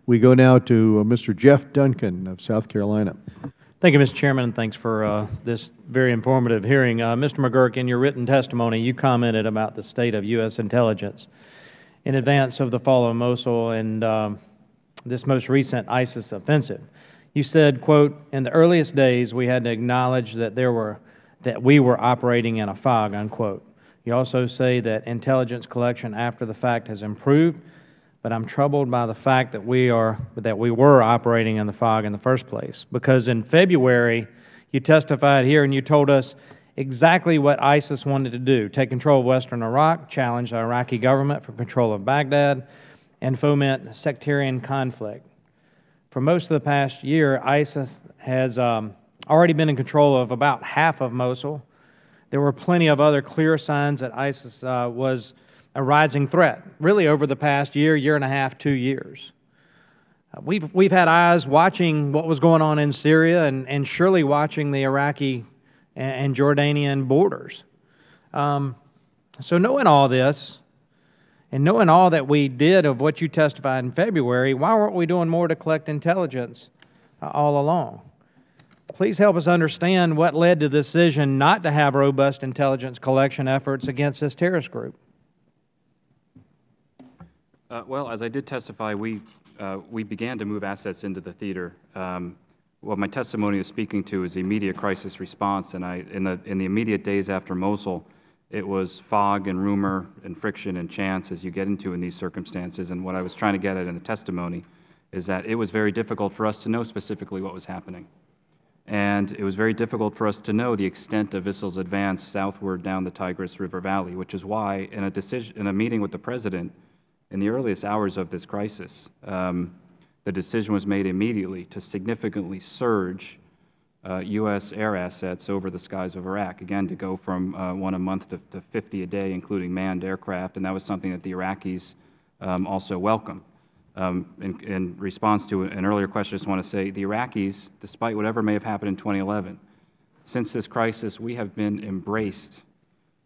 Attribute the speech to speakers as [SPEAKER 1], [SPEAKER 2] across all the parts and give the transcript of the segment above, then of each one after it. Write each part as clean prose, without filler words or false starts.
[SPEAKER 1] We go now to Mr. Jeff Duncan of South Carolina.
[SPEAKER 2] Thank you, Mr. Chairman, and thanks for this very informative hearing. Mr. McGurk, in your written testimony, you commented about the state of U.S. intelligence in advance of the fall of Mosul and this most recent ISIS offensive. You said, quote, "In the earliest days, we had to acknowledge that we were operating in a fog," unquote. You also say that intelligence collection after the fact has improved, but I'm troubled by the fact that we were operating in the fog in the first place. Because in February, you testified here and you told us exactly what ISIS wanted to do: take control of western Iraq, challenge the Iraqi government for control of Baghdad, and foment sectarian conflict. For most of the past year, ISIS has already been in control of about half of Mosul. There were plenty of other clear signs that ISIS was a rising threat, really over the past year and a half, 2 years. We've had eyes watching what was going on in Syria and surely watching the Iraqi and Jordanian borders. So knowing all this, and knowing all that we did of what you testified in February, why weren't we doing more to collect intelligence all along? Please help us understand what led to the decision not to have robust intelligence collection efforts against this terrorist group.
[SPEAKER 3] Well, as I did testify, we began to move assets into the theater. What my testimony is speaking to is the immediate crisis response, and in the immediate days after Mosul, it was fog and rumor and friction and chance as you get into in these circumstances. And what I was trying to get at in the testimony is that it was very difficult for us to know specifically what was happening. And it was very difficult for us to know the extent of ISIL's advance southward down the Tigris River Valley, which is why in a meeting with the President in the earliest hours of this crisis, the decision was made immediately to significantly surge U.S. air assets over the skies of Iraq, again, to go from 1 a month to 50 a day, including manned aircraft, and that was something that the Iraqis also welcomed. In response to an earlier question, I just want to say the Iraqis, despite whatever may have happened in 2011, since this crisis, we have been embraced.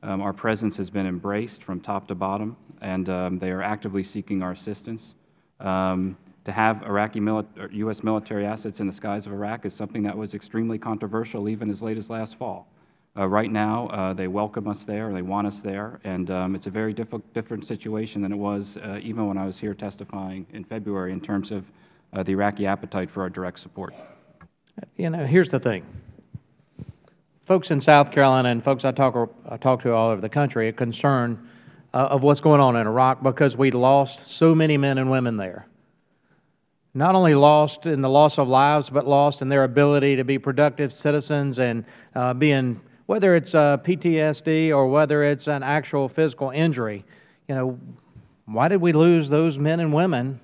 [SPEAKER 3] Our presence has been embraced from top to bottom, and they are actively seeking our assistance. To have U.S. military assets in the skies of Iraq is something that was extremely controversial even as late as last fall. Right now, they welcome us there, they want us there, and it's a very different situation than it was even when I was here testifying in February in terms of the Iraqi appetite for our direct support.
[SPEAKER 2] You know, here's the thing. Folks in South Carolina and folks I talk to all over the country are concerned of what's going on in Iraq because we lost so many men and women there. Not only lost in the loss of lives, but lost in their ability to be productive citizens and being, whether it's PTSD or whether it's an actual physical injury. You know, why did we lose those men and women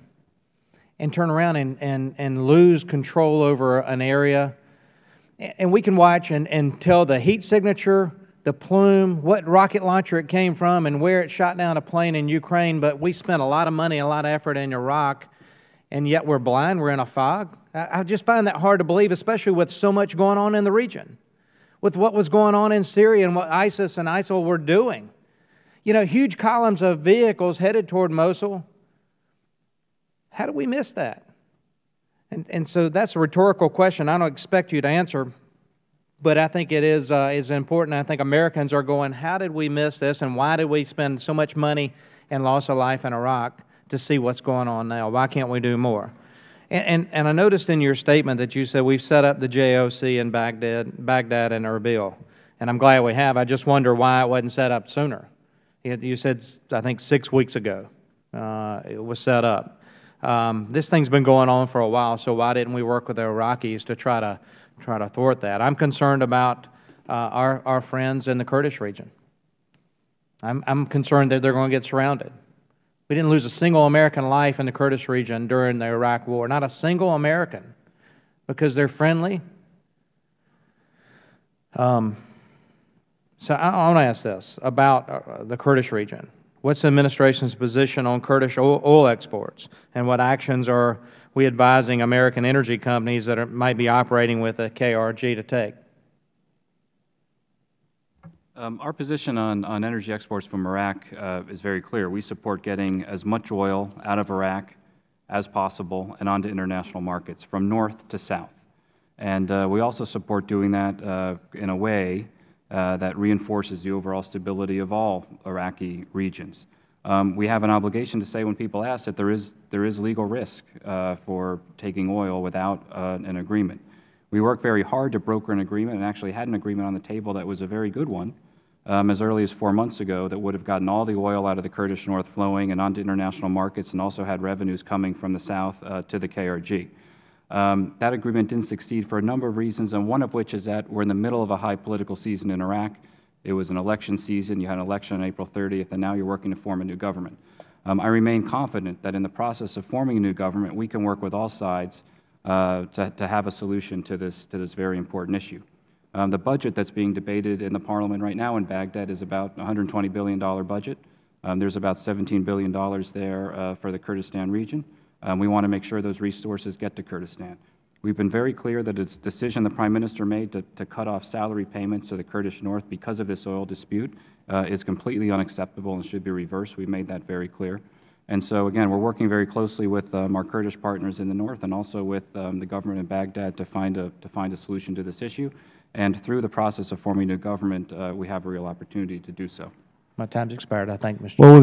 [SPEAKER 2] and turn around and lose control over an area? And we can watch and tell the heat signature, the plume, what rocket launcher it came from, and where it shot down a plane in Ukraine, but we spent a lot of money, a lot of effort in Iraq, and yet we're blind, we're in a fog. I just find that hard to believe, especially with so much going on in the region, with what was going on in Syria and what ISIS and ISIL were doing. You know, huge columns of vehicles headed toward Mosul. How did we miss that? And so that's a rhetorical question I don't expect you to answer, but I think it is important. I think Americans are going, how did we miss this, and why did we spend so much money and loss of life in Iraq to see what's going on now? Why can't we do more? And I noticed in your statement that you said we've set up the JOC in Baghdad and Erbil, and I'm glad we have. I just wonder why it wasn't set up sooner. You said, I think, 6 weeks ago it was set up. This thing's been going on for a while, so why didn't we work with the Iraqis to try to thwart that? I'm concerned about our friends in the Kurdish region. I'm concerned that they're going to get surrounded. We didn't lose a single American life in the Kurdish region during the Iraq War, not a single American, because they're friendly. So I want to ask this about the Kurdish region. What's the administration's position on Kurdish oil exports, and what actions are we advising American energy companies that might be operating with a KRG to take?
[SPEAKER 3] Our position on energy exports from Iraq is very clear. We support getting as much oil out of Iraq as possible and onto international markets from north to south. And we also support doing that in a way that reinforces the overall stability of all Iraqi regions. We have an obligation to say when people ask that there is legal risk for taking oil without an agreement. We worked very hard to broker an agreement and actually had an agreement on the table that was a very good one as early as 4 months ago that would have gotten all the oil out of the Kurdish North flowing and onto international markets and also had revenues coming from the south to the KRG. That agreement didn't succeed for a number of reasons, and one of which is that we're in the middle of a high political season in Iraq. It was an election season. You had an election on April 30th, and now you're working to form a new government. I remain confident that in the process of forming a new government, we can work with all sides to have a solution to this very important issue. The budget that's being debated in the parliament right now in Baghdad is about a $120 billion budget. There's about $17 billion there for the Kurdistan region. We want to make sure those resources get to Kurdistan. We've been very clear that its decision the Prime Minister made to cut off salary payments to the Kurdish North because of this oil dispute is completely unacceptable and should be reversed. We made that very clear. And so, again, we're working very closely with our Kurdish partners in the north and also with the government in Baghdad to find a solution to this issue. And through the process of forming a new government, we have a real opportunity to do so.
[SPEAKER 2] My time's expired. I thank Mr.
[SPEAKER 1] Well,